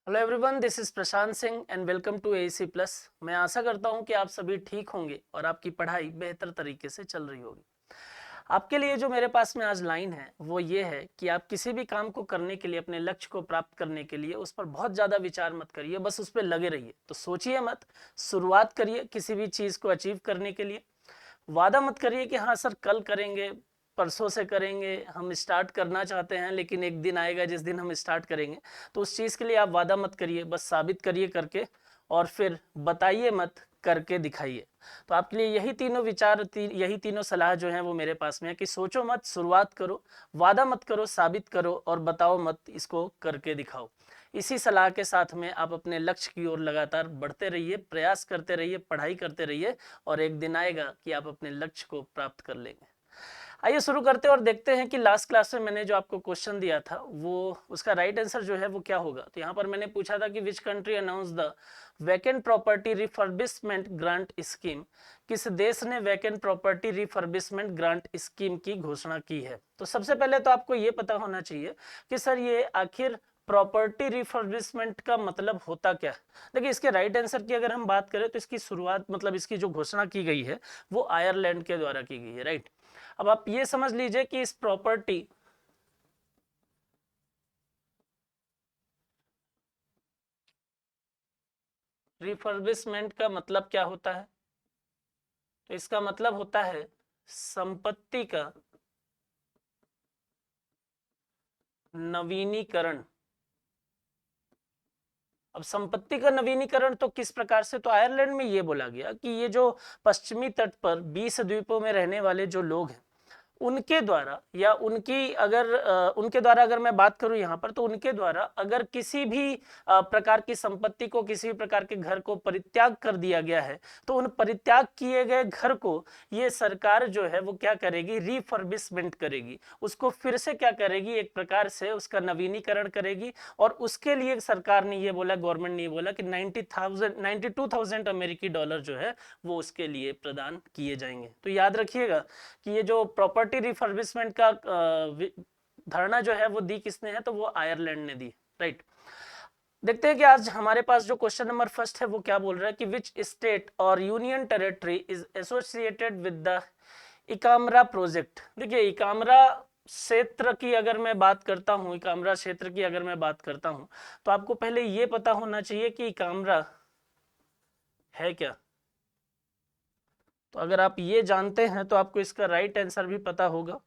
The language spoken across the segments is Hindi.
Hello everyone, this is Prashant Singh and welcome to AC plus. मैं आशा करता हूं कि आप सभी ठीक होंगे और आपकी पढ़ाई बेहतर तरीके से चल रही होगी। आपके लिए जो मेरे पास में आज लाइन है वो ये है कि आप किसी भी काम को करने के लिए, अपने लक्ष्य को प्राप्त करने के लिए उस पर बहुत ज़्यादा विचार मत करिए, बस उस पर लगे रहिए। तो सोचिए मत, शुरुआत करिए किसी भी चीज़ को अचीव करने के लिए। वादा मत करिए कि हाँ सर कल करेंगे, परसों से करेंगे, हम स्टार्ट करना चाहते हैं लेकिन एक दिन आएगा जिस दिन हम स्टार्ट करेंगे। तो उस चीज़ के लिए आप वादा मत करिए, बस साबित करिए करके, और फिर बताइए मत, करके दिखाइए। तो आपके लिए यही तीनों विचार, यही तीनों सलाह जो है वो मेरे पास में है कि सोचो मत, शुरुआत करो, वादा मत करो, साबित करो और बताओ मत, इसको करके दिखाओ। इसी सलाह के साथ में आप अपने लक्ष्य की ओर लगातार बढ़ते रहिए, प्रयास करते रहिए, पढ़ाई करते रहिए और एक दिन आएगा कि आप अपने लक्ष्य को प्राप्त कर लेंगे। आइए शुरू करते हैं और देखते हैं कि लास्ट क्लास में मैंने जो आपको क्वेश्चन दिया था वो उसका राइट आंसर जो है वो क्या होगा। तो यहाँ पर मैंने पूछा था कि which country announce the vacant property refurbishment grant scheme. किस देश ने vacant property refurbishment grant scheme की घोषणा की है। तो सबसे पहले तो आपको ये पता होना चाहिए कि सर ये आखिर प्रॉपर्टी रिफर्बिशमेंट का मतलब होता क्या है। देखिए, इसके राइट आंसर की अगर हम बात करें तो इसकी शुरुआत, मतलब इसकी जो घोषणा की गई है वो आयरलैंड के द्वारा की गई है, राइट। अब आप ये समझ लीजिए कि इस प्रॉपर्टी रिफर्बिशमेंट का मतलब क्या होता है। तो इसका मतलब होता है संपत्ति का नवीनीकरण। अब संपत्ति का नवीनीकरण तो किस प्रकार से, तो आयरलैंड में ये बोला गया कि ये जो पश्चिमी तट पर 20 द्वीपों में रहने वाले जो लोग हैं उनके द्वारा, या उनकी अगर उनके द्वारा अगर मैं बात करूं यहाँ पर, तो उनके द्वारा अगर किसी भी प्रकार की संपत्ति को, किसी भी प्रकार के घर को परित्याग कर दिया गया है तो उन परित्याग किए गए घर को ये सरकार जो है वो क्या करेगी, रिफर्बिशमेंट करेगी, उसको फिर से क्या करेगी, एक प्रकार से उसका नवीनीकरण करेगी। और उसके लिए सरकार ने ये बोला, गवर्नमेंट ने ये बोला कि 92,000 अमेरिकी डॉलर जो है वो उसके लिए प्रदान किए जाएंगे। तो याद रखिएगा कि ये जो प्रॉपर्टी रिफर्बिशमेंट का धारणा जो है वो दी किसने है, तो वो आयरलैंड ने दी, राइट। देखते हैं कि आज हमारे पास जो क्वेश्चन नंबर फर्स्ट है वो क्या बोल रहा है कि विच स्टेट और union territory is associated with the Ekamra project. देखिए, इकामरा क्षेत्र की अगर मैं बात करता हूं, इकामरा क्षेत्र की अगर मैं बात करता हूं, तो आपको पहले ये पता होना चाहिए कि इकामरा है क्या। तो अगर आप ये जानते हैं तो आपको इसका राइट आंसर भी पता होगा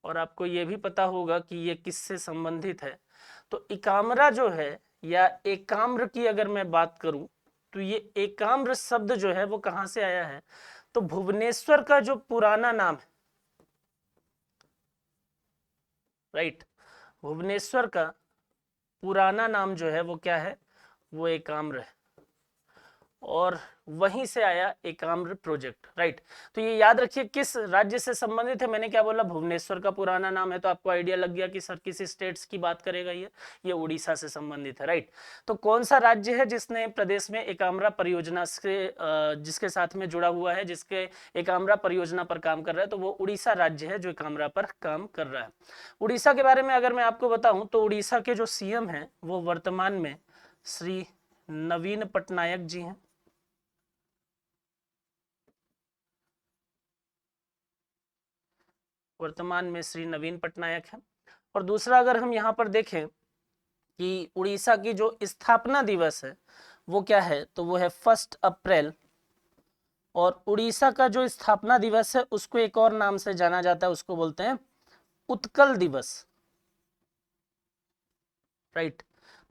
और आपको ये भी पता होगा कि ये किससे संबंधित है। तो इकामरा जो है, या एकाम्र की अगर मैं बात करूं, तो ये एकाम्र शब्द जो है वो कहां से आया है, तो भुवनेश्वर का जो पुराना नाम है, राइट, भुवनेश्वर का पुराना नाम जो है वो क्या है, वो एकाम्र है और वहीं से आया एकाम्र प्रोजेक्ट, राइट। तो ये याद रखिए किस राज्य से संबंधित है। मैंने क्या बोला, भुवनेश्वर का पुराना नाम है, तो आपको आइडिया लग गया कि सर किस स्टेट्स की बात करेगा ये उड़ीसा से संबंधित है, राइट। तो कौन सा राज्य है जिसने प्रदेश में एकाम्रा परियोजना से जिसके साथ में जुड़ा हुआ है, जिसके एकाम्रा परियोजना पर काम कर रहा है, तो वो उड़ीसा राज्य है जो एकाम्रा पर काम कर रहा है। उड़ीसा के बारे में अगर मैं आपको बताऊं तो उड़ीसा के जो सीएम है वो वर्तमान में श्री नवीन पटनायक जी हैं। वर्तमान में श्री नवीन पटनायक है। और दूसरा अगर हम यहाँ पर देखें कि उड़ीसा की जो स्थापना दिवस है वो क्या है, तो वो है 1 अप्रैल। और उड़ीसा का जो स्थापना दिवस है उसको एक और नाम से जाना जाता है, उसको बोलते हैं उत्कल दिवस, राइट।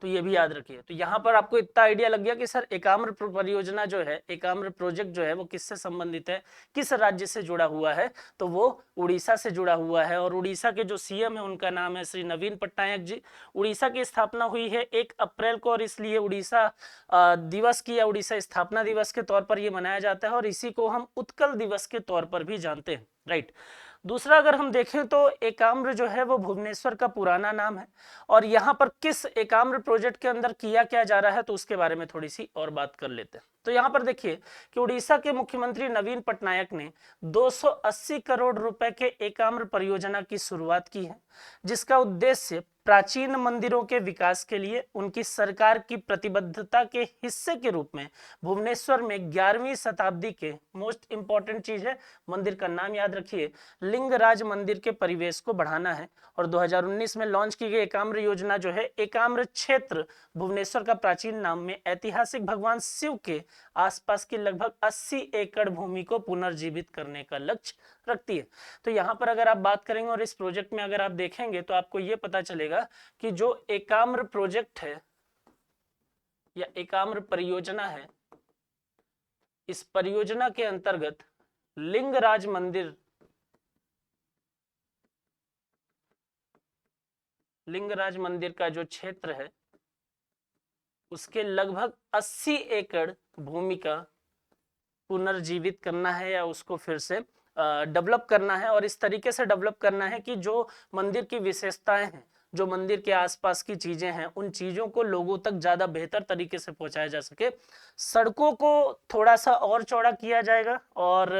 तो ये भी याद रखिए। तो यहाँ पर आपको इतना आइडिया लग गया कि सर एकाम्र परियोजना जो है, एकाम्र प्रोजेक्ट जो है वो किससे संबंधित है, किस राज्य से जुड़ा हुआ है, तो वो उड़ीसा से जुड़ा हुआ है। और उड़ीसा के जो सीएम है उनका नाम है श्री नवीन पटनायक जी। उड़ीसा की स्थापना हुई है 1 अप्रैल को और इसलिए उड़ीसा दिवस की, या उड़ीसा स्थापना दिवस के तौर पर ये मनाया जाता है और इसी को हम उत्कल दिवस के तौर पर भी जानते हैं, राइट। दूसरा अगर हम देखें तो एकाम्र जो है वो भुवनेश्वर का पुराना नाम है। और यहाँ पर किस एकाम्र प्रोजेक्ट के अंदर किया क्या जा रहा है तो उसके बारे में थोड़ी सी और बात कर लेते हैं। तो यहाँ पर देखिए कि उड़ीसा के मुख्यमंत्री नवीन पटनायक ने 280 करोड़ रुपए के एकाम्र परियोजना की शुरुआत की है, जिसका उद्देश्य प्राचीन मंदिरों के विकास के लिए उनकी सरकार की प्रतिबद्धता के हिस्से के रूप में भुवनेश्वर में 11वीं शताब्दी के, मोस्ट इंपॉर्टेंट चीज है, मंदिर का नाम याद रखिए, लिंगराज मंदिर के परिवेश को बढ़ाना है। और 2019 में लॉन्च की गई एकाम्र योजना जो है, एकाम्र क्षेत्र भुवनेश्वर का प्राचीन नाम में ऐतिहासिक भगवान शिव के आसपास की लगभग 80 एकड़ भूमि को पुनर्जीवित करने का लक्ष्य रखती है। तो यहाँ पर अगर आप बात करेंगे और इस प्रोजेक्ट में अगर आप देखेंगे तो आपको ये पता चलेगा कि जो एकाम्र प्रोजेक्ट है या एकाम्र परियोजना है, इस परियोजना के अंतर्गत लिंगराज मंदिर, लिंगराज मंदिर का जो क्षेत्र है उसके लगभग 80 एकड़ भूमि का पुनर्जीवित करना है या उसको फिर से डेवलप करना है। और इस तरीके से डेवलप करना है कि जो मंदिर की विशेषताएं हैं, जो मंदिर के आसपास की चीजें हैं, उन चीजों को लोगों तक ज्यादा बेहतर तरीके से पहुंचाया जा सके। सड़कों को थोड़ा सा और चौड़ा किया जाएगा और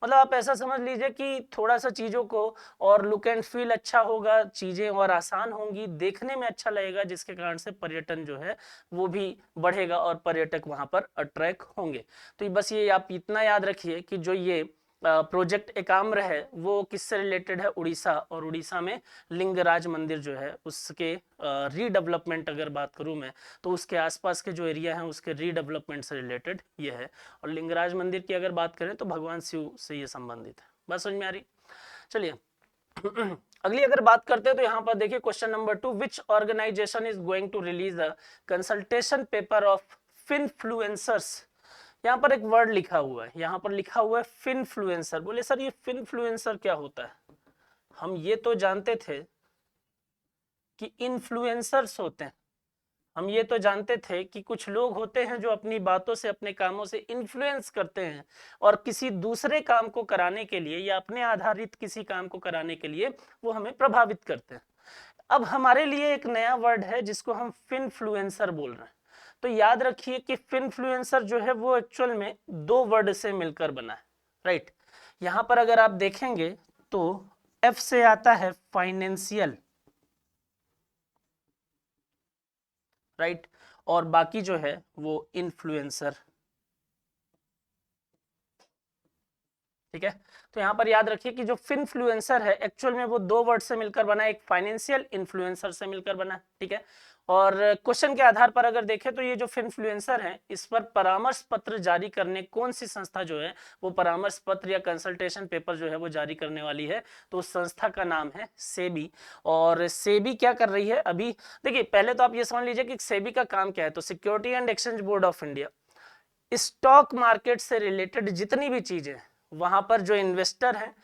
मतलब आप ऐसा समझ लीजिए कि थोड़ा सा चीजों को और लुक एंड फील अच्छा होगा, चीजें और आसान होंगी, देखने में अच्छा लगेगा, जिसके कारण से पर्यटन जो है वो भी बढ़ेगा और पर्यटक वहां पर अट्रैक्ट होंगे। तो बस ये आप इतना याद रखिए कि जो ये प्रोजेक्ट एकाम्र है वो किससे रिलेटेड है, उड़ीसा, और उड़ीसा में लिंगराज मंदिर जो है उसके रीडेवलपमेंट अगर बात करूं मैं तो उसके आसपास के जो एरिया हैं उसके रीडेवलपमेंट से रिलेटेड ये है। और लिंगराज मंदिर की अगर बात करें तो भगवान शिव से ये संबंधित है। बात समझ में आ रही? चलिए अगली अगर बात करते हैं तो यहाँ पर देखिए question number 2, which organisation is going to release a consultation paper of finfluencers. यहाँ पर एक वर्ड लिखा हुआ है, यहाँ पर लिखा हुआ है फिनफ्लुएंसर। बोले सर ये फिनफ्लुएंसर क्या होता है? हम ये तो जानते थे कि इन्फ्लुएंसर्स होते हैं, हम ये तो जानते थे कि कुछ लोग होते हैं जो अपनी बातों से, अपने कामों से इन्फ्लुएंस करते हैं और किसी दूसरे काम को कराने के लिए या अपने आधारित किसी काम को कराने के लिए वो हमें प्रभावित करते हैं। अब हमारे लिए एक नया वर्ड है जिसको हम फिनफ्लुएंसर बोल रहे हैं। तो याद रखिए कि फिनफ्लुएंसर जो है वो एक्चुअल में 2 वर्ड से मिलकर बना है, राइट। यहां पर अगर आप देखेंगे तो एफ से आता है फाइनेंशियल, राइट, और बाकी जो है वो इन्फ्लुएंसर, ठीक है। तो यहां पर याद रखिए कि जो फिनफ्लुएंसर है एक्चुअल में वो 2 वर्ड से मिलकर बना है, एक फाइनेंशियल, इन्फ्लुएंसर से मिलकर बना है, ठीक है। और क्वेश्चन के आधार पर अगर देखें तो ये जो फिनफ्लुएंसर है इस पर परामर्श पत्र जारी करने कौन सी संस्था जो है वो परामर्श पत्र या कंसल्टेशन पेपर जो है वो जारी करने वाली है, तो उस संस्था का नाम है सेबी। और सेबी क्या कर रही है अभी, देखिए पहले तो आप ये समझ लीजिए कि सेबी का काम क्या है। तो security and exchange board of India stock market से रिलेटेड जितनी भी चीजें, वहां पर जो इन्वेस्टर हैं,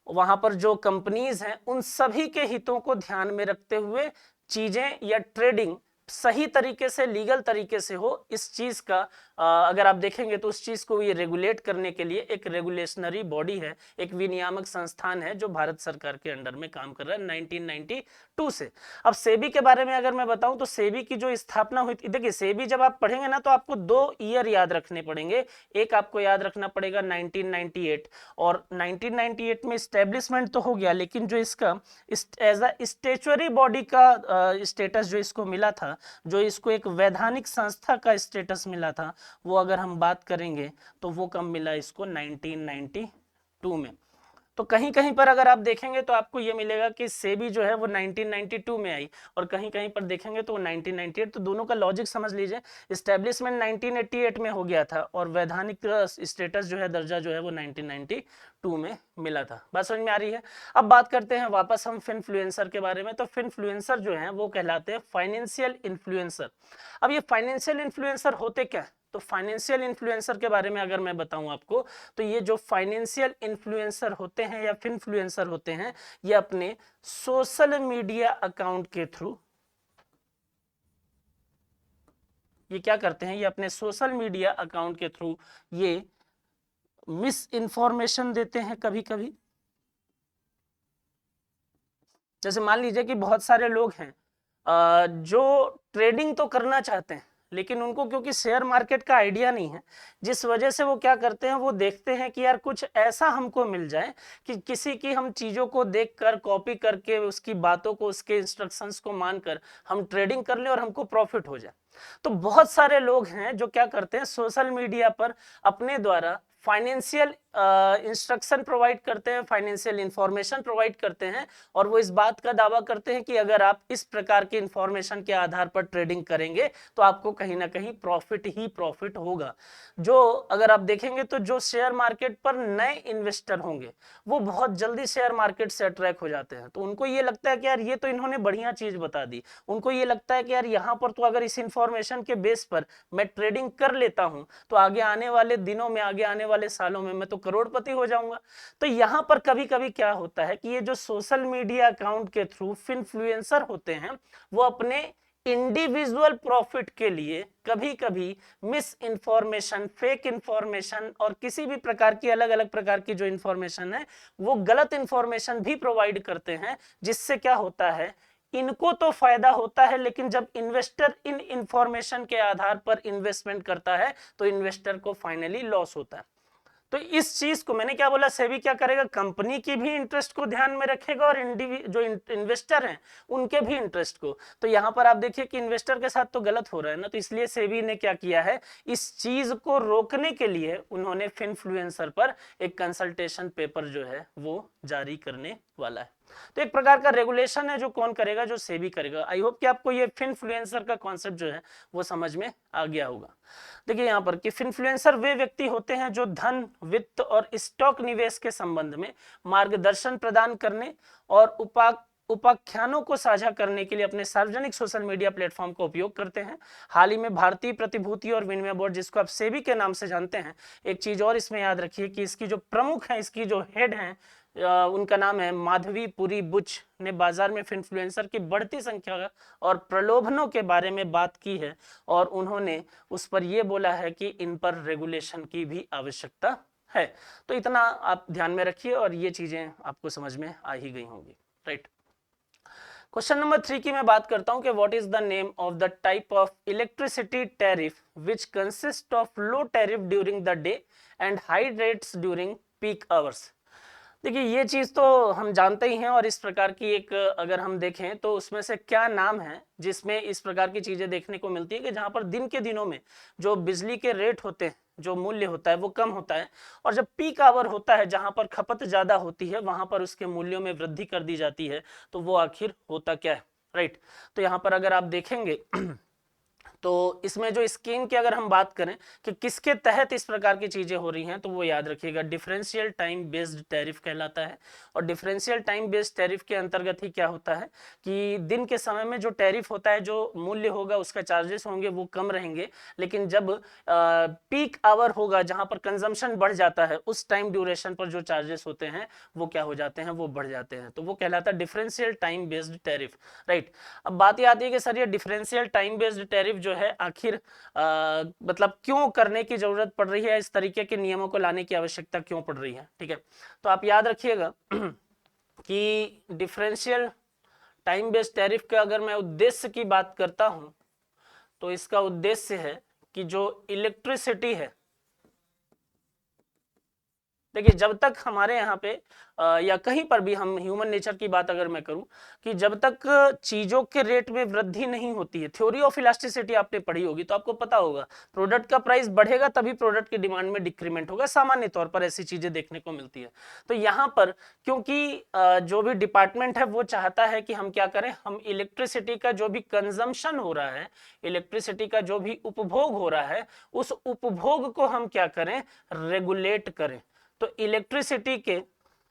वहां पर जो कंपनीज हैं, उन सभी के हितों को ध्यान में रखते हुए चीजें या ट्रेडिंग सही तरीके से, लीगल तरीके से हो, इस चीज का अगर आप देखेंगे तो उस चीज को ये रेगुलेट करने के लिए एक रेगुलेशनरी बॉडी है, एक विनियामक संस्थान है जो भारत सरकार के अंडर में काम कर रहा है 1992 से। अब सेबी के बारे में अगर मैं बताऊं तो सेबी की जो स्थापना हुई थी, देखिए सेबी जब आप पढ़ेंगे ना तो आपको 2 ईयर याद रखने पड़ेंगे। एक आपको याद रखना पड़ेगा 1998, और 1998 में स्टैब्लिशमेंट तो हो गया, लेकिन जो इसका एज अ स्टेचुअरी बॉडी का स्टेटस जो इसको मिला था, जो इसको एक वैधानिक संस्था का स्टेटस मिला था, वो अगर हम बात करेंगे तो वो कब मिला इसको, 1992 में। तो कहीं कहीं पर अगर आप देखेंगे तो आपको ये मिलेगा कि सेबी जो है वो 1992 में आई, और कहीं कहीं पर देखेंगे तो 1998। तो दोनों का लॉजिक समझ लीजिए, एस्टेब्लिशमेंट 1988 में हो गया था और वैधानिक स्टेटस जो है, दर्जा जो है वो 1992 में मिला था। बात समझ में आ रही है? अब बात करते हैं वापस हम फिनफ्लुएंसर के बारे में। तो फिनफ्लुएंसर जो है वो कहलाते हैं फाइनेंशियल इन्फ्लुएंसर। अब ये फाइनेंशियल इन्फ्लुएंसर होते क्या है? तो फाइनेंशियल इन्फ्लुएंसर के बारे में अगर मैं बताऊं आपको, तो ये जो फाइनेंशियल इन्फ्लुएंसर होते हैं या फिनफ्लुएंसर होते हैं, ये अपने सोशल मीडिया अकाउंट के थ्रू, ये क्या करते हैं, ये अपने सोशल मीडिया अकाउंट के थ्रू ये मिस इन्फॉर्मेशन देते हैं कभी कभी। जैसे मान लीजिए कि बहुत सारे लोग हैं जो ट्रेडिंग तो करना चाहते हैं लेकिन उनको क्योंकि शेयर मार्केट का आइडिया नहीं है, जिस वजह से वो क्या करते हैं, वो देखते हैं कि यार कुछ ऐसा हमको मिल जाए कि किसी की हम चीज़ों को देखकर कॉपी करके उसकी बातों को, उसके इंस्ट्रक्शंस को मानकर हम ट्रेडिंग कर लें और हमको प्रॉफिट हो जाए। तो बहुत सारे लोग हैं जो क्या करते हैं, सोशल मीडिया पर अपने द्वारा फाइनेंशियल इंस्ट्रक्शन प्रोवाइड करते हैं, फाइनेंशियल इंफॉर्मेशन प्रोवाइड करते हैं, और वो इस बात का दावा करते हैं कि अगर आप इस प्रकार की इंफॉर्मेशन के आधार पर ट्रेडिंग करेंगे तो आपको कहीं ना कहीं प्रॉफिट ही प्रॉफिट होगा। जो अगर आप देखेंगे तो जो शेयर मार्केट पर नए इन्वेस्टर होंगे वो बहुत जल्दी शेयर मार्केट से अट्रैक्ट हो जाते हैं। तो उनको ये लगता है कि यार ये तो इन्होंने बढ़िया चीज बता दी, उनको ये लगता है कि यार यहाँ पर तो अगर इस इंफॉर्मेशन के बेस पर मैं ट्रेडिंग कर लेता हूं तो आगे आने वाले दिनों में, आगे आने वाले सालों में मैं तो करोड़पति हो जाऊंगा। तो यहां पर कभी कभी क्या होता है कि ये जो सोशल मीडिया अकाउंट के थ्रू इन्फ्लुएंसर होते हैं वो अपने इंडिविजुअल प्रॉफिट के लिए कभी कभी मिस इंफॉर्मेशन, फेक इंफॉर्मेशन और किसी भी प्रकार की अलग अलग प्रकार की जो इंफॉर्मेशन है वो गलत इंफॉर्मेशन भी प्रोवाइड करते हैं, जिससे क्या होता है, इनको तो फायदा होता है, लेकिन जब इन्वेस्टर इन इंफॉर्मेशन के आधार पर इन्वेस्टमेंट करता है तो इन्वेस्टर को फाइनली लॉस होता है। तो इस चीज को मैंने क्या बोला, सेबी क्या करेगा, कंपनी की भी इंटरेस्ट को ध्यान में रखेगा और जो इन्वेस्टर हैं उनके भी इंटरेस्ट को। तो यहां पर आप देखिए कि इन्वेस्टर के साथ तो गलत हो रहा है ना, तो इसलिए सेबी ने क्या किया है, इस चीज को रोकने के लिए उन्होंने फिनफ्लुएंसर पर एक कंसल्टेशन पेपर जो है वो जारी करने वाला है। तो एक प्रकार का रेगुलेशन है जो कौन करेगा, जो सेबी करेगा। आई होप कि आपको ये फिनफ्लुएंसर का कॉन्सेप्ट जो है वो समझ में आ गया होगा। देखिए यहाँ पर कि फिनफ्लुएंसर वे व्यक्ति होते हैं जो धन, वित्त और स्टॉक निवेश के संबंध में मार्गदर्शन प्रदान करने और उपाख्यानों को साझा करने के लिए अपने सार्वजनिक सोशल मीडिया प्लेटफॉर्म का उपयोग करते हैं। हाल ही में भारतीय प्रतिभूति और विनिमय बोर्ड, जिसको आप सेबी के नाम से जानते हैं, एक चीज और इसमें याद रखिए कि इसकी जो प्रमुख है, इसकी जो हेड है, उनका नाम है माधवी पुरी बुच, ने बाजार में इन्फ्लुएंसर की बढ़ती संख्या और प्रलोभनों के बारे में बात की है और उन्होंने उस पर यह बोला है कि इन पर रेगुलेशन की भी आवश्यकता है। तो इतना आप ध्यान में रखिए और ये चीजें आपको समझ में आ ही गई होंगी, राइट। क्वेश्चन नंबर 3 की मैं बात करता हूं कि what is the name of the type of electricity tariff which consist of low tariff during the day and high rates during peak hours. देखिए ये चीज तो हम जानते ही हैं, और इस प्रकार की एक अगर हम देखें तो उसमें से क्या नाम है जिसमें इस प्रकार की चीजें देखने को मिलती है कि जहां पर दिन के दिनों में जो बिजली के रेट होते हैं, जो मूल्य होता है वो कम होता है, और जब पीक आवर होता है जहां पर खपत ज्यादा होती है वहां पर उसके मूल्यों में वृद्धि कर दी जाती है। तो वो आखिर होता क्या है, राइट। तो यहाँ पर अगर आप देखेंगे तो इसमें जो स्कीम की अगर हम बात करें कि किसके तहत इस प्रकार की चीजें हो रही हैं, तो वो याद रखिएगा डिफरेंशियल टाइम बेस्ड टैरिफ कहलाता है। और डिफरेंशियल टाइम बेस्ड टैरिफ के अंतर्गत ही क्या होता है कि दिन के समय में जो टैरिफ होता है, जो मूल्य होगा, उसका चार्जेस होंगे वो कम रहेंगे, लेकिन जब पीक आवर होगा जहां पर कंजम्पशन बढ़ जाता है, उस टाइम ड्यूरेशन पर जो चार्जेस होते हैं वो क्या हो जाते हैं, वो बढ़ जाते हैं। तो वो कहलाता है differential time based tariff, right. अब बात ये आती है कि सर ये डिफरेंशियल टाइम बेस्ड टैरिफ जो है आखिर मतलब क्यों करने की जरूरत पड़ रही है, इस तरीके के नियमों को लाने की आवश्यकता क्यों पड़ रही है, ठीक है। तो आप याद रखिएगा कि डिफरेंशियल टाइम बेस्ड टैरिफ का अगर मैं उद्देश्य की बात करता हूं तो इसका उद्देश्य है कि जो इलेक्ट्रिसिटी है, देखिए जब तक हमारे यहाँ पे या कहीं पर भी हम ह्यूमन नेचर की बात अगर मैं करूं कि जब तक चीजों के रेट में वृद्धि नहीं होती है, थ्योरी ऑफ इलास्टिसिटी आपने पढ़ी होगी तो आपको पता होगा प्रोडक्ट का प्राइस बढ़ेगा तभी प्रोडक्ट की डिमांड में डिक्रीमेंट होगा, सामान्य तौर पर ऐसी चीजें देखने को मिलती है। तो यहाँ पर क्योंकि जो भी डिपार्टमेंट है वो चाहता है कि हम क्या करें, हम इलेक्ट्रिसिटी का जो भी कंजम्पशन हो रहा है, इलेक्ट्रिसिटी का जो भी उपभोग हो रहा है, उस उपभोग को हम क्या करें, रेगुलेट करें। तो इलेक्ट्रिसिटी के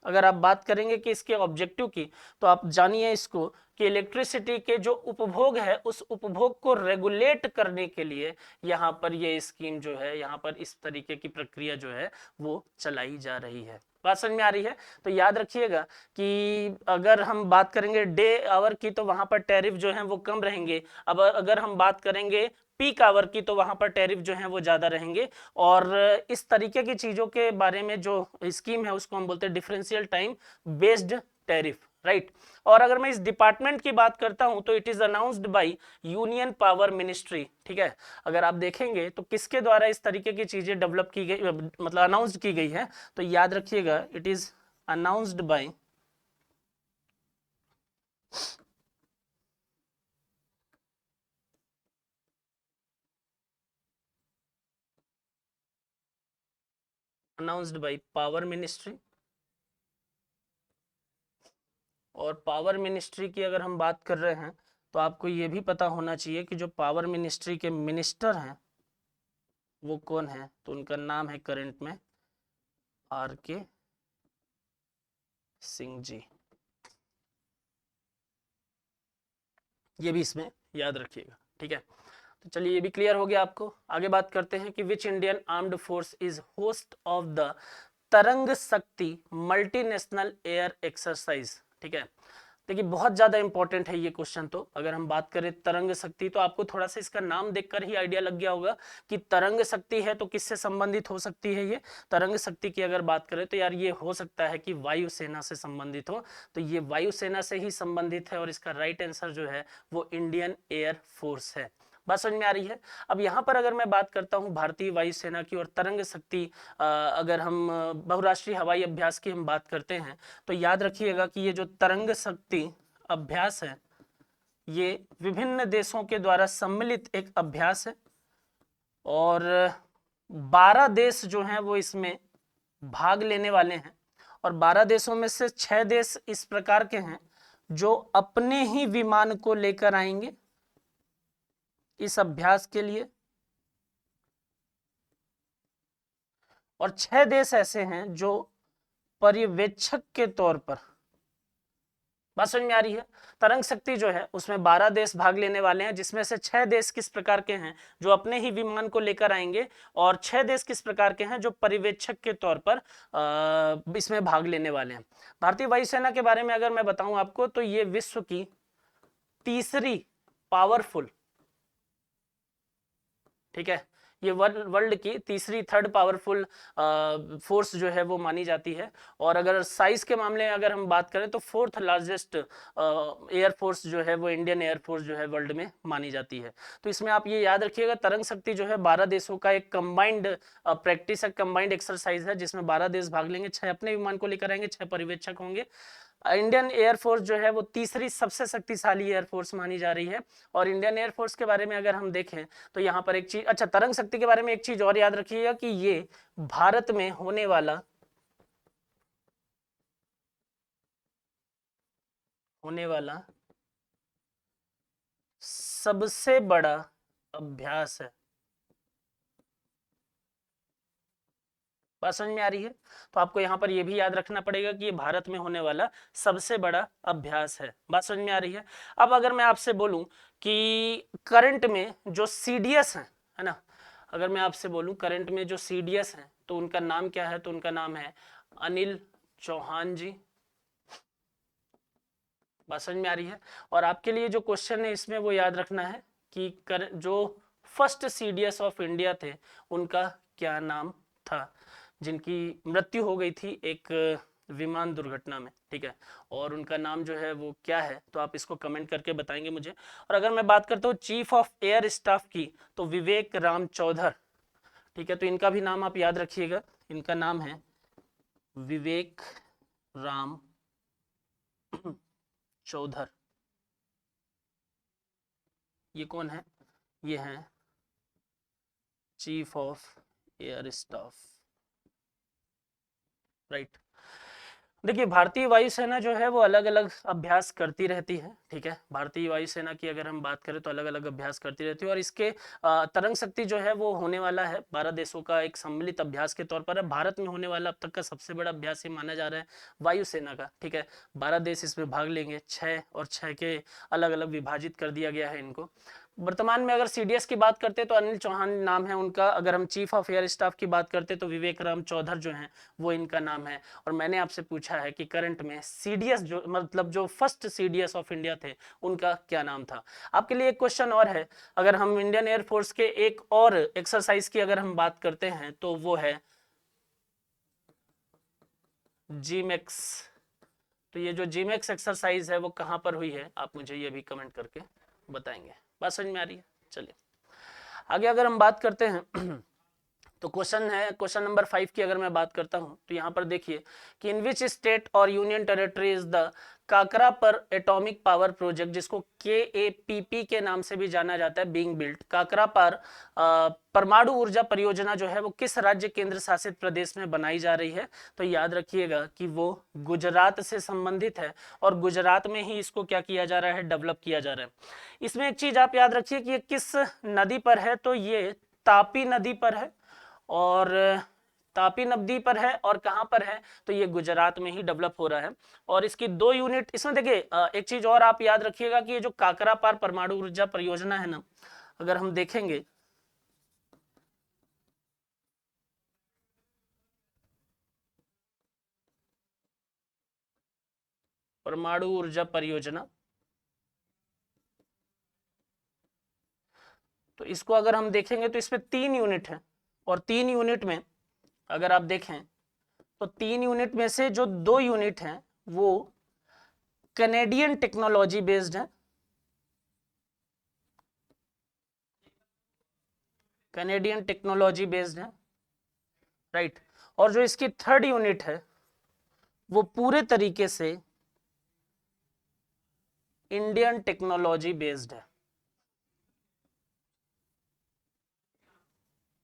अगर आप बात करेंगे कि इसके ऑब्जेक्टिव की, तो आप जानिए इसको कि इलेक्ट्रिसिटी के जो उपभोग है उस उपभोग को रेगुलेट करने के लिए यहाँ पर ये स्कीम जो है, यहाँ पर इस तरीके की प्रक्रिया जो है वो चलाई जा रही है। बात समझ में आ रही है। तो याद रखिएगा कि अगर हम बात करेंगे डे आवर की तो वहां पर टैरिफ जो है वो कम रहेंगे। अब अगर हम बात करेंगे पीक आवर की तो वहां पर टैरिफ जो है वो ज्यादा रहेंगे। और इस तरीके की चीजों के बारे में जो स्कीम है उसको हम बोलते हैं differential time based tariff, right. और अगर मैं इस डिपार्टमेंट की बात करता हूं तो it is announced by union power ministry, ठीक है। अगर आप देखेंगे तो किसके द्वारा इस तरीके की चीजें डेवलप की गई, मतलब अनाउंस्ड की गई है, तो याद रखिएगा it is announced by power ministry. और पावर मिनिस्ट्री की अगर हम बात कर रहे हैं तो आपको ये भी पता होना चाहिए कि जो पावर मिनिस्ट्री के मिनिस्टर हैं वो कौन है, तो उनका नाम है करंट में RK सिंह जी। ये भी इसमें याद रखिएगा, ठीक है। तो चलिए ये भी क्लियर हो गया आपको। आगे बात करते हैं कि which Indian armed force is host of the तरंग शक्ति मल्टीनेशनल एयर एक्सरसाइज, ठीक है। देखिए बहुत ज्यादा इंपॉर्टेंट है ये क्वेश्चन। तो अगर हम बात करें तरंग शक्ति, तो आपको थोड़ा सा इसका नाम देखकर ही आइडिया लग गया होगा कि तरंग शक्ति है तो किससे संबंधित हो सकती है ये। तरंग शक्ति की अगर बात करें तो यार ये हो सकता है कि वायुसेना से संबंधित हो, तो ये वायुसेना से ही संबंधित है और इसका राइट आंसर जो है वो इंडियन एयर फोर्स है। बात समझ में आ रही है। अब यहाँ पर अगर मैं बात करता हूँ भारतीय वायुसेना की और तरंग शक्ति, अगर हम बहुराष्ट्रीय हवाई अभ्यास की हम बात करते हैं तो याद रखिएगा कि ये जो तरंग शक्ति अभ्यास है ये विभिन्न देशों के द्वारा सम्मिलित एक अभ्यास है और 12 देश जो हैं वो इसमें भाग लेने वाले हैं। और 12 देशों में से 6 देश इस प्रकार के हैं जो अपने ही विमान को लेकर आएंगे इस अभ्यास के लिए, और 6 देश ऐसे हैं जो पर्यवेक्षक के तौर पर। बात समझ में आ रही है। तरंग शक्ति जो है उसमें 12 देश भाग लेने वाले हैं, जिसमें से 6 देश किस प्रकार के हैं जो अपने ही विमान को लेकर आएंगे, और 6 देश किस प्रकार के हैं जो पर्यवेक्षक के तौर पर इसमें भाग लेने वाले हैं। भारतीय वायुसेना के बारे में अगर मैं बताऊं आपको तो ये विश्व की तीसरी पावरफुल, ठीक है, ये वर्ल्ड की तीसरी थर्ड पावरफुल फोर्स जो है वो मानी जाती है। और अगर साइज के मामले में अगर हम बात करें तो फोर्थ लार्जेस्ट एयर फोर्स जो है वो इंडियन एयर फोर्स जो है वर्ल्ड में मानी जाती है। तो इसमें आप ये याद रखिएगा तरंग शक्ति जो है 12 देशों का एक कंबाइंड प्रैक्टिस है, कंबाइंड एक्सरसाइज है, जिसमें 12 देश भाग लेंगे, 6 अपने विमान को लेकर आएंगे, 6 पर्यवेक्षक होंगे। इंडियन एयरफोर्स जो है वो तीसरी सबसे शक्तिशाली एयरफोर्स मानी जा रही है। और इंडियन एयरफोर्स के बारे में अगर हम देखें तो यहाँ पर एक चीज, अच्छा तरंग शक्ति के बारे में एक चीज और याद रखिएगा कि ये भारत में होने वाला सबसे बड़ा अभ्यास है। बात समझ में आ रही है। तो आपको यहाँ पर यह भी याद रखना पड़ेगा कि ये भारत में होने वाला सबसे बड़ा अभ्यास है। बात समझ में आ रही है। अब अगर मैं आपसे बोलूं कि करंट में जो CDS है ना, अगर मैं आपसे बोलूं करंट में जो CDS है तो उनका नाम क्या है, तो उनका नाम है अनिल चौहान जी। बात समझ में आ रही है। और आपके लिए जो क्वेश्चन है इसमें वो याद रखना है कि जो फर्स्ट CDS ऑफ इंडिया थे उनका क्या नाम था, जिनकी मृत्यु हो गई थी एक विमान दुर्घटना में, ठीक है। और उनका नाम जो है वो क्या है, तो आप इसको कमेंट करके बताएंगे मुझे। और अगर मैं बात करता हूँ चीफ ऑफ एयर स्टाफ की तो विवेक राम चौधर, ठीक है। तो इनका भी नाम आप याद रखिएगा, इनका नाम है विवेक राम चौधर। ये कौन है, ये हैं chief of air staff, right. देखिए भारतीय वायुसेना जो है वो अलग अलग अभ्यास करती रहती है, ठीक है। भारतीय वायुसेना की अगर हम बात करें तो अलग अलग अभ्यास करती रहती है, और इसके तरंग शक्ति जो है वो होने वाला है 12 देशों का एक सम्मिलित अभ्यास के तौर पर है। भारत में होने वाला अब तक का सबसे बड़ा अभ्यास ये माना जा रहा है वायुसेना का, ठीक है। 12 देश इसमें भाग लेंगे, 6 और 6 के अलग अलग विभाजित कर दिया गया है इनको। वर्तमान में अगर CDS की बात करते तो अनिल चौहान नाम है उनका, अगर हम चीफ ऑफ एयर स्टाफ की बात करते तो विवेक राम चौधर जो हैं वो इनका नाम है। और मैंने आपसे पूछा है कि करंट में CDS जो मतलब जो फर्स्ट CDS ऑफ इंडिया थे उनका क्या नाम था। आपके लिए एक क्वेश्चन और है, अगर हम इंडियन एयरफोर्स के एक और एक्सरसाइज की अगर हम बात करते हैं तो वो है GMAX। तो ये जो जीमैक्स एक्सरसाइज है वो कहाँ पर हुई है, आप मुझे ये भी कमेंट करके बताएंगे। बात समझ में आ रही है? चलिए आगे अगर हम बात करते हैं तो क्वेश्चन है, क्वेश्चन नंबर 5 की अगर मैं बात करता हूं तो यहाँ पर देखिए कि इन विच स्टेट और यूनियन टेरिटरी इज द काकरा पर एटॉमिक पावर प्रोजेक्ट, जिसको KAPP के नाम से भी जाना जाता है, बीइंग बिल्ट, काकरा पर परमाणु ऊर्जा परियोजना जो है वो किस राज्य केंद्र शासित प्रदेश में बनाई जा रही है? तो याद रखिएगा कि वो गुजरात से संबंधित है और गुजरात में ही इसको क्या किया जा रहा है, डेवलप किया जा रहा है। इसमें एक चीज आप याद रखिए कि ये किस नदी पर है, तो ये तापी नदी पर है, और तापी नदी पर है, और कहां पर है, तो ये गुजरात में ही डेवलप हो रहा है। और इसकी 2 यूनिट इसमें देखिए, एक चीज और आप याद रखिएगा कि ये जो काकरापार परमाणु ऊर्जा परियोजना है ना, अगर हम देखेंगे परमाणु ऊर्जा परियोजना, तो इसको अगर हम देखेंगे तो इसमें 3 यूनिट है, और 3 यूनिट में अगर आप देखें तो 3 यूनिट में से जो 2 यूनिट हैं वो कैनेडियन टेक्नोलॉजी बेस्ड है, कैनेडियन टेक्नोलॉजी बेस्ड है, राइट। और जो इसकी 3rd यूनिट है वो पूरे तरीके से इंडियन टेक्नोलॉजी बेस्ड है।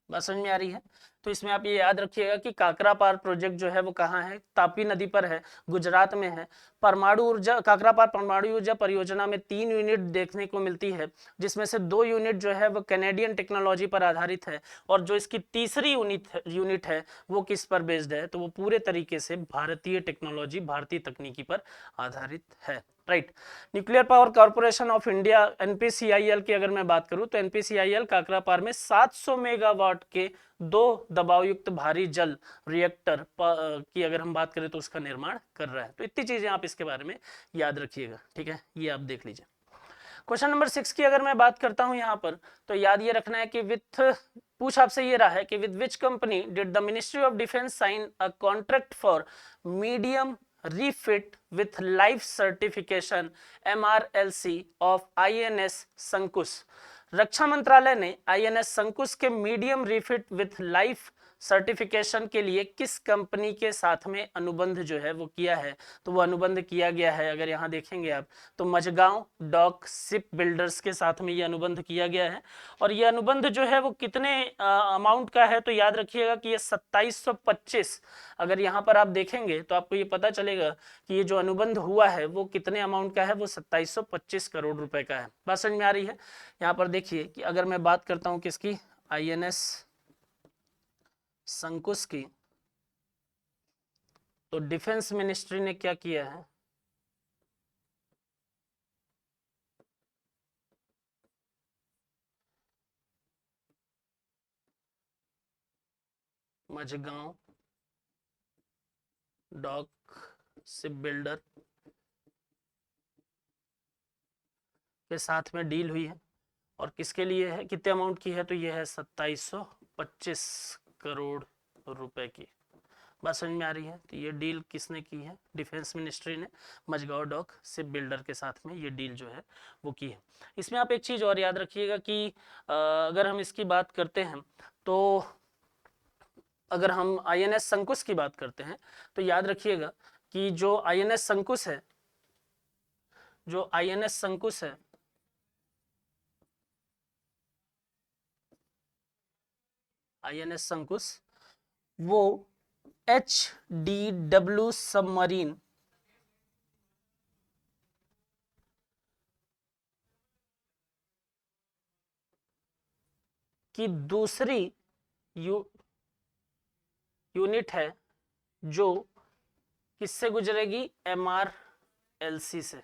बात समझ में आ रही है? तो इसमें आप ये याद रखिएगा कि काकरा पार प्रोजेक्ट जो है वो कहाँ है, तापी नदी पर है, गुजरात में है। परमाणु ऊर्जा, काकरा पार परमाणु ऊर्जा परियोजना में 3 यूनिट देखने को मिलती है, जिसमें से 2 यूनिट जो है वो कैनेडियन टेक्नोलॉजी पर आधारित है, और जो इसकी तीसरी यूनिट है वो किस पर बेस्ड है, तो वो पूरे तरीके से भारतीय टेक्नोलॉजी, भारतीय तकनीकी पर आधारित है, right. Nuclear power corporation of India NPCIL की अगर मैं बात करूं तो NPCIL काकरापार में 700 मेगावाट के 2 दबाव युक्त भारी जल रिएक्टर की अगर हम बात करें तो उसका निर्माण कर रहा है। तो इतनी चीजें आप इसके बारे में याद रखिएगा, ठीक है, ये आप देख लीजिए। क्वेश्चन नंबर 6 की अगर मैं बात करता हूं यहाँ पर, तो याद ये रखना है कि पूछ आपसे ये रहा है कि with which company did the ministry of defence sign a contract for medium refit with life certification MRLC of INS Sankush. रक्षा मंत्रालय ने INS संकुश के medium refit with life certification के लिए किस कंपनी के साथ में अनुबंध जो है वो किया है, तो वो अनुबंध किया गया है, अगर यहाँ देखेंगे आप तो मझगांव डॉक शिप बिल्डर्स के साथ में ये अनुबंध किया गया है। और ये अनुबंध जो है वो कितने अमाउंट का है, तो याद रखिएगा कि ये 2725, अगर यहाँ पर आप देखेंगे तो आपको ये पता चलेगा कि ये जो अनुबंध हुआ है वो कितने अमाउंट का है, वो 2725 करोड़ रुपए का है। बात समझ में आ रही है? यहाँ पर देखिए कि अगर मैं बात करता हूँ किसकी, INS संकुश की, तो डिफेंस मिनिस्ट्री ने क्या किया है, मझगांव डॉक शिप बिल्डर के साथ में डील हुई है, और किसके लिए है, कितने अमाउंट की है, तो ये है 2725 करोड़ रुपए की। बात समझ में आ रही है? तो ये डील किसने की है, डिफेंस मिनिस्ट्री ने मझगांव डॉक शिप बिल्डर के साथ में ये डील जो है वो की है। इसमें आप एक चीज और याद रखिएगा कि अगर हम इसकी बात करते हैं तो अगर हम INS संकुश की बात करते हैं तो याद रखिएगा कि जो INS संकुश है, जो INS संकुश है, INS संकुश वो HDW सबमरीन की दूसरी यूनिट है जो किससे गुजरेगी, MRLC से।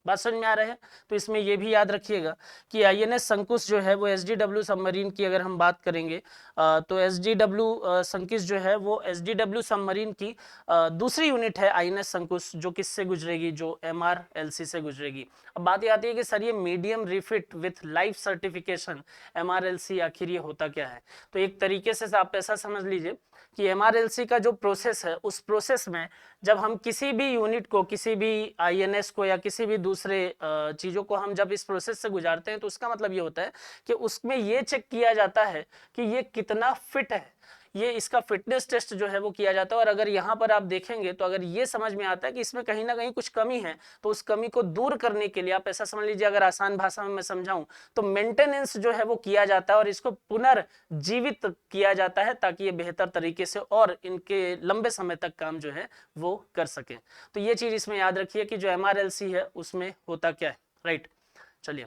बात समझ में आ रहा है। तो इसमें ये भी याद रखिएगा कि आईएनएस शंकुश जो है वो एसडीडब्ल्यू सबमरीन की अगर हम बात करेंगे तो एसडीडब्ल्यू शंकुश जो है वो एसडीडब्ल्यू सबमरीन की दूसरी यूनिट है आईएनएस शंकुश, जो किससे गुजरेगी, जो एमआरएलसी से गुजरेगी। अब बात ये आती है कि सर ये medium refit with life certification MRLC आखिर ये होता क्या है। तो एक तरीके से आप ऐसा समझ लीजिए कि एमआरएलसी का जो प्रोसेस है उस प्रोसेस में जब हम किसी भी यूनिट को, किसी भी आईएनएस को या किसी भी दूसरे चीजों को हम जब इस प्रोसेस से गुजारते हैं तो उसका मतलब ये होता है कि उसमें ये चेक किया जाता है कि ये कितना फिट है, ये इसका फिटनेस टेस्ट जो है वो किया जाता है। और अगर यहाँ पर आप देखेंगे तो अगर ये समझ में आता है कि इसमें कहीं ना कहीं कुछ कमी है तो उस कमी को दूर करने के लिए आप ऐसा समझ लीजिए, अगर आसान भाषा में मैं समझाऊं तो मेंटेनेंस जो है वो किया जाता है और इसको पुनर्जीवित किया जाता है ताकि ये बेहतर तरीके से और इनके लंबे समय तक काम जो है वो कर सके। तो ये चीज इसमें याद रखिए कि जो एमआरएलसी है उसमें होता क्या है, राइट। चलिए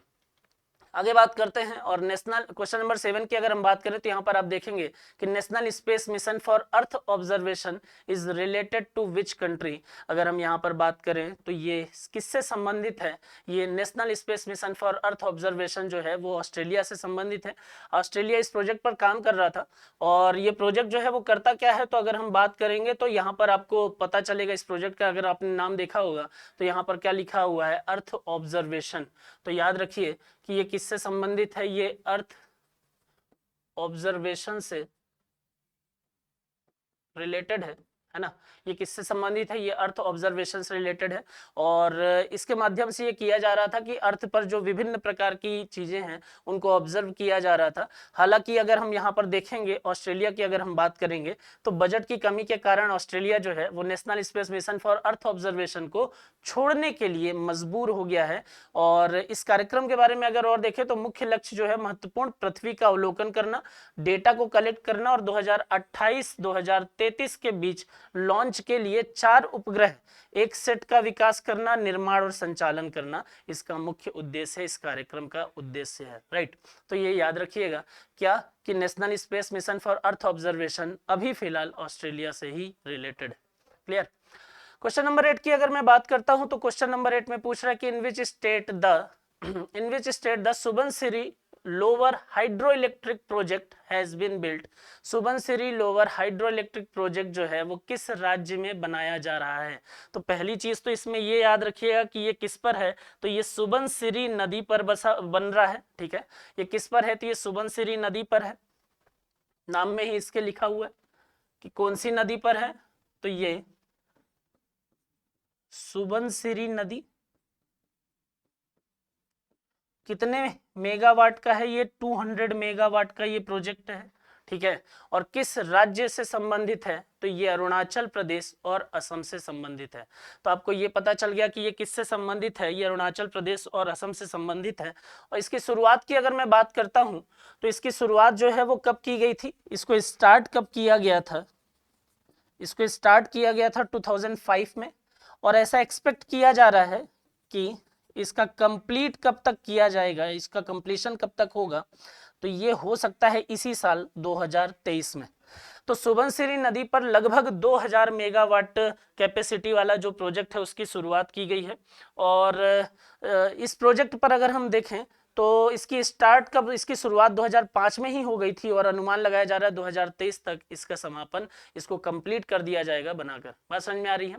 आगे बात करते हैं। और नेशनल क्वेश्चन नंबर 7 की अगर हम बात करें तो यहाँ पर आप देखेंगे कि national space mission for earth observation is related to which country. अगर हम यहाँ पर बात करें तो ये किससे संबंधित है, ये national space mission for earth observation जो है वो ऑस्ट्रेलिया से संबंधित है। ऑस्ट्रेलिया इस प्रोजेक्ट पर काम कर रहा था और ये प्रोजेक्ट जो है वो करता क्या है, तो अगर हम बात करेंगे तो यहाँ पर आपको पता चलेगा इस प्रोजेक्ट का, अगर आपने नाम देखा होगा तो यहाँ पर क्या लिखा हुआ है, अर्थ ऑब्जर्वेशन। तो याद रखिए कि ये किससे संबंधित है, ये अर्थ ऑब्जर्वेशन से रिलेटेड है ना। ये किससे संबंधित है, ये अर्थ ऑब्जर्वेशन से रिलेटेड है और इसके माध्यम से ये किया जा रहा था कि अर्थ पर जो विभिन्न प्रकार की चीजें हैं उनको ऑब्जर्व किया जा रहा था। हालांकि अगर हम यहाँ पर देखेंगे ऑस्ट्रेलिया की अगर हम बात करेंगे तो बजट की कमी के कारण ऑस्ट्रेलिया जो है वो national space mission for earth observation को छोड़ने के लिए मजबूर हो गया है। और इस कार्यक्रम के बारे में अगर और देखें तो मुख्य लक्ष्य जो है महत्वपूर्ण पृथ्वी का अवलोकन करना, डेटा को कलेक्ट करना और 2028-2033 के बीच लॉन्च के लिए 4 उपग्रह एक सेट का विकास करना, निर्माण और संचालन करना इसका मुख्य उद्देश्य है, इस कार्यक्रम का उद्देश्य है, राइट। तो ये याद रखिएगा क्या कि national space mission for earth observation अभी फिलहाल ऑस्ट्रेलिया से ही रिलेटेड है। क्लियर। क्वेश्चन नंबर 8 की अगर मैं बात करता हूं तो क्वेश्चन नंबर 8 में पूछ रहा है कि in which state the Subansiri lower hydro electric project has been built. Subansiri lower hydro electric project जो है वो किस राज्य में बनाया जा रहा है। तो पहली चीज तो इसमें ये याद रखिएगा कि ये किस पर है, तो ये सुबनसिरी नदी पर बन रहा है, ठीक है। ये किस पर है, तो ये सुबनसिरी नदी पर है, नाम में ही इसके लिखा हुआ है कि कौन सी नदी पर है, तो ये सुबनसिरी नदी। कितने मेगावाट का है, ये 200 मेगावाट का ये प्रोजेक्ट है, ठीक है। और किस राज्य से संबंधित है, तो ये अरुणाचल प्रदेश और असम से संबंधित है। तो आपको ये पता चल गया कि ये किससे संबंधित है, ये अरुणाचल प्रदेश और असम से संबंधित है। और इसकी शुरुआत की अगर मैं बात करता हूं तो इसकी शुरुआत जो है वो कब की गई थी, इसको स्टार्ट कब किया गया था, इसको स्टार्ट किया गया था 2005 में। और ऐसा एक्सपेक्ट किया जा रहा है कि इसका कंप्लीट कब तक किया जाएगा, इसका कंप्लीशन कब तक होगा, तो ये हो सकता है इसी साल 2023 में। तो सुबनसिरी नदी पर लगभग 2000 मेगावाट कैपेसिटी वाला जो प्रोजेक्ट है उसकी शुरुआत की गई है। और इस प्रोजेक्ट पर अगर हम देखें तो इसकी स्टार्ट कब, इसकी शुरुआत 2005 में ही हो गई थी और अनुमान लगाया जा रहा है 2023 तक इसका समापन, इसको कंप्लीट कर दिया जाएगा बनाकर। बात समझ में आ रही है।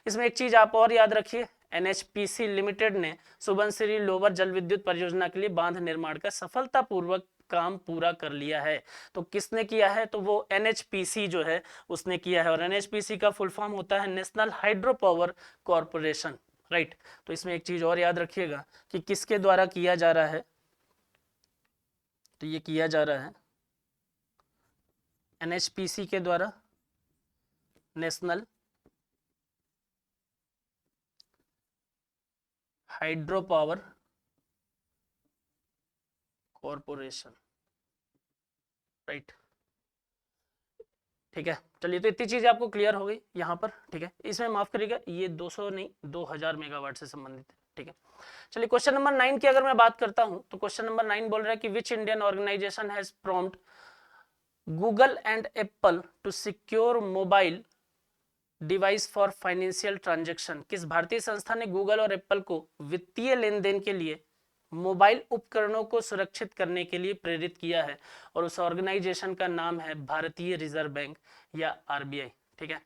इसमें एक चीज आप और याद रखिए, एनएचपीसी लिमिटेड ने सुबनसिरी लोअर जल विद्युत परियोजना के लिए बांध निर्माण का सफलतापूर्वक काम पूरा कर लिया है। तो किसने किया है, तो वो एनएचपीसी जो है उसने किया है। और एनएचपीसी का फुल फॉर्म होता है national hydro power corporation, right. तो इसमें एक चीज और याद रखिएगा कि किसके द्वारा किया जा रहा है, तो ये किया जा रहा है एनएचपीसी के द्वारा, national hydro power corporation, right. ठीक है, चलिए तो इतनी चीजें आपको क्लियर हो गई यहाँ पर, ठीक है। इसमें माफ करिएगा ये 200 नहीं 2000 मेगावाट से संबंधित है, ठीक है। चलिए क्वेश्चन नंबर 9 की अगर मैं बात करता हूं तो क्वेश्चन नंबर 9 बोल रहा है कि which Indian organisation has prompt Google and Apple to secure mobile device for financial transaction? किस भारतीय संस्था ने गूगल और एप्पल को वित्तीय लेन देन के लिए मोबाइल उपकरणों को सुरक्षित करने के लिए प्रेरित किया है? और उस ऑर्गेनाइजेशन का नाम है भारतीय रिजर्व बैंक या आरबीआई। ठीक है,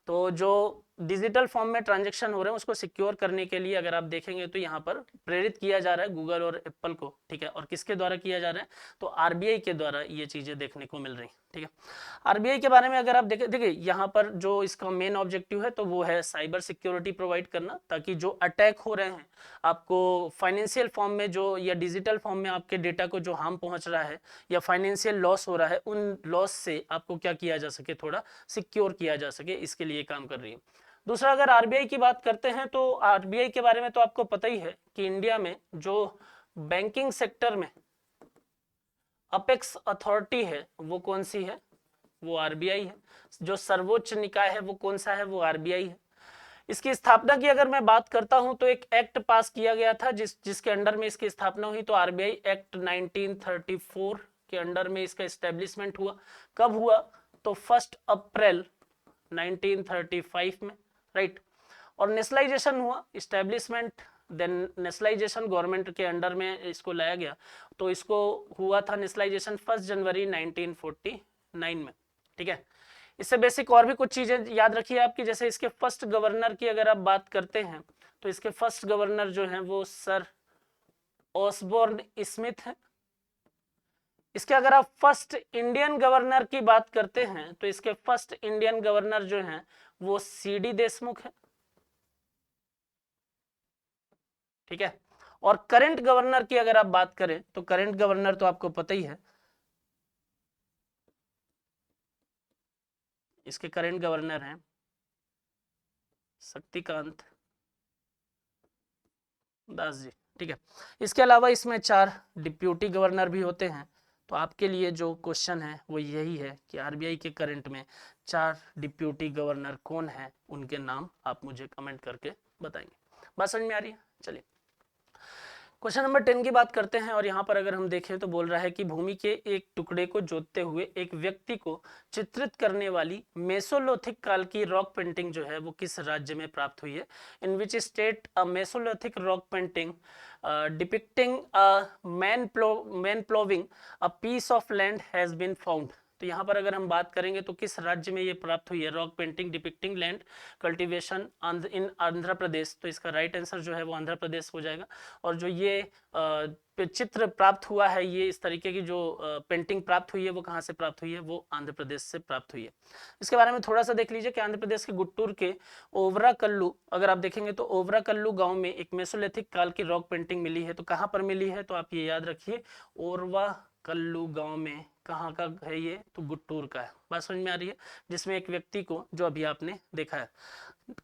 तो जो डिजिटल फॉर्म में ट्रांजैक्शन हो रहे हैं उसको सिक्योर करने के लिए अगर आप देखेंगे तो यहाँ पर प्रेरित किया जा रहा है गूगल और एप्पल को। ठीक है, और किसके द्वारा किया जा रहा है? तो आरबीआई के द्वारा ये चीजें देखने को मिल रही। ठीक है, आरबीआई के बारे में अगर आप देखिए यहाँ पर जो इसका मेन ऑब्जेक्टिव है तो वो है साइबर सिक्योरिटी प्रोवाइड करना, ताकि जो अटैक हो रहे हैं आपको फाइनेंशियल फॉर्म में जो या डिजिटल फॉर्म में आपके डेटा को जो हार्म पहुंच रहा है या फाइनेंशियल लॉस हो रहा है, उन लॉस से आपको क्या किया जा सके, थोड़ा सिक्योर किया जा सके, इसके लिए काम कर रही है। दूसरा, अगर आरबीआई की बात करते हैं तो आरबीआई के बारे में तो आपको पता ही है कि इंडिया में जो बैंकिंग सेक्टर में अपेक्स अथॉरिटी है वो कौन सी है? वो आरबीआई है। जो सर्वोच्च निकाय है वो कौन सा है? वो आरबीआई है। इसकी स्थापना की अगर मैं बात करता हूं तो एक एक्ट पास किया गया था जिसके अंडर में इसकी स्थापना हुई, तो आरबीआई एक्ट 1934 के अंडर में इसका एस्टेब्लिशमेंट हुआ। कब हुआ? तो 1 अप्रैल 1935 में, राइट। और नेशनलाइजेशन हुआ, इस्टेब्लिशमेंट देन नेशनलाइजेशन गवर्नमेंट के अंडर में इसको लाया गया, तो इसको हुआ था नेशनलाइजेशन 1 जनवरी 1949 में। ठीक है, इससे बेसिक और भी कुछ चीजें याद रखिए आपकी, जैसे इसके फर्स्ट गवर्नर की अगर आप बात करते हैं तो इसके फर्स्ट गवर्नर जो हैं वो सर ऑसबोर्न स्मिथ है। इसके अगर आप फर्स्ट इंडियन गवर्नर की बात करते हैं तो इसके फर्स्ट इंडियन गवर्नर जो हैं वो सीडी देशमुख है। ठीक है, और करंट गवर्नर की अगर आप बात करें तो करंट गवर्नर तो आपको पता ही है, इसके करंट गवर्नर हैं शक्तिकांत दास जी। ठीक है, इसके अलावा इसमें 4 डिप्यूटी गवर्नर भी होते हैं। तो आपके लिए जो क्वेश्चन है वो यही है कि आरबीआई के करंट में 4 डिप्यूटी गवर्नर कौन है, उनके नाम आप मुझे कमेंट करके बताएंगे। बात समझ में आ रही है? चलिए क्वेश्चन नंबर 10 की बात करते हैं, और यहाँ पर अगर हम देखें तो बोल रहा है कि भूमि के एक टुकड़े को जोतते हुए एक व्यक्ति को चित्रित करने वाली मेसोलिथिक काल की रॉक पेंटिंग जो है वो किस राज्य में प्राप्त हुई है? In which state a mesolithic rock painting depicting a man ploughing a piece of land has been found? तो यहाँ पर अगर हम बात करेंगे तो किस राज्य में ये प्राप्त हुई है rock painting depicting land cultivation in Andhra Pradesh? तो इसका राइट आंसर जो है वो आंध्र प्रदेश हो जाएगा। और जो ये चित्र प्राप्त हुआ है, ये इस तरीके की जो पेंटिंग प्राप्त हुई है वो कहाँ से प्राप्त हुई है? वो आंध्र प्रदेश से प्राप्त हुई है। इसके बारे में थोड़ा सा देख लीजिए कि आंध्र प्रदेश के गुट्टूर के ओवरा कल्लू अगर आप देखेंगे तो ओवरा कल्लू गांव में एक मेसोलिथिक काल की रॉक पेंटिंग मिली है। तो कहाँ पर मिली है? तो आप ये याद रखिए, ओरवा कल्लू गांव में। कहाँ का है ये? तो गुट्टूर का है। बात समझ में आ रही है? जिसमें एक व्यक्ति को जो अभी आपने देखा है,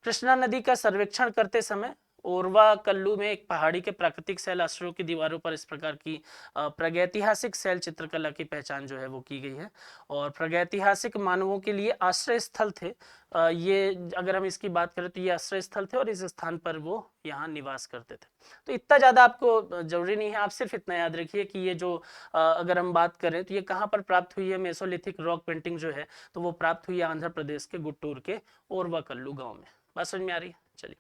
कृष्णा नदी का सर्वेक्षण करते समय ओरवा कल्लू में एक पहाड़ी के प्राकृतिक शैल आश्रयों की दीवारों पर इस प्रकार की प्रागैतिहासिक शैल चित्रकला की पहचान जो है वो की गई है। और प्रागैतिहासिक मानवों के लिए आश्रय स्थल थे ये, अगर हम इसकी बात करें तो ये आश्रय स्थल थे और इस स्थान पर वो यहाँ निवास करते थे। तो इतना ज्यादा आपको जरूरी नहीं है, आप सिर्फ इतना याद रखिए कि ये जो अगर हम बात करें तो ये कहाँ पर प्राप्त हुई है मेसोलिथिक रॉक पेंटिंग जो है, तो वो प्राप्त हुई है आंध्र प्रदेश के गुट्टूर के ओरवा कल्लू गाँव में। बात समझ में आ रही है? चलिए,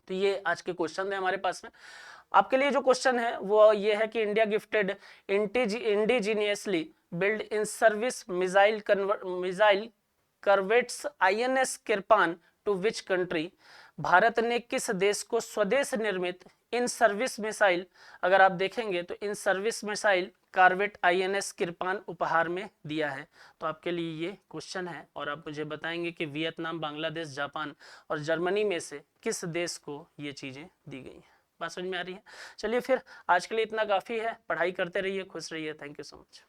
तो ये आज के क्वेश्चन है हमारे पास में। आपके लिए जो क्वेश्चन है वो ये है कि India gifted indigenously build in service missile corvettes INS Kirpan to which country? Bharat ने किस देश को स्वदेश निर्मित इन सर्विस मिसाइल, अगर आप देखेंगे तो इन service missile corvette INS kirpan उपहार में दिया है? तो आपके लिए ये क्वेश्चन है और आप मुझे बताएंगे कि वियतनाम, बांग्लादेश, जापान और जर्मनी में से किस देश को ये चीजें दी गई हैं। बात समझ में आ रही है? चलिए फिर आज के लिए इतना काफी है। पढ़ाई करते रहिए, खुश रहिए। Thank you so much.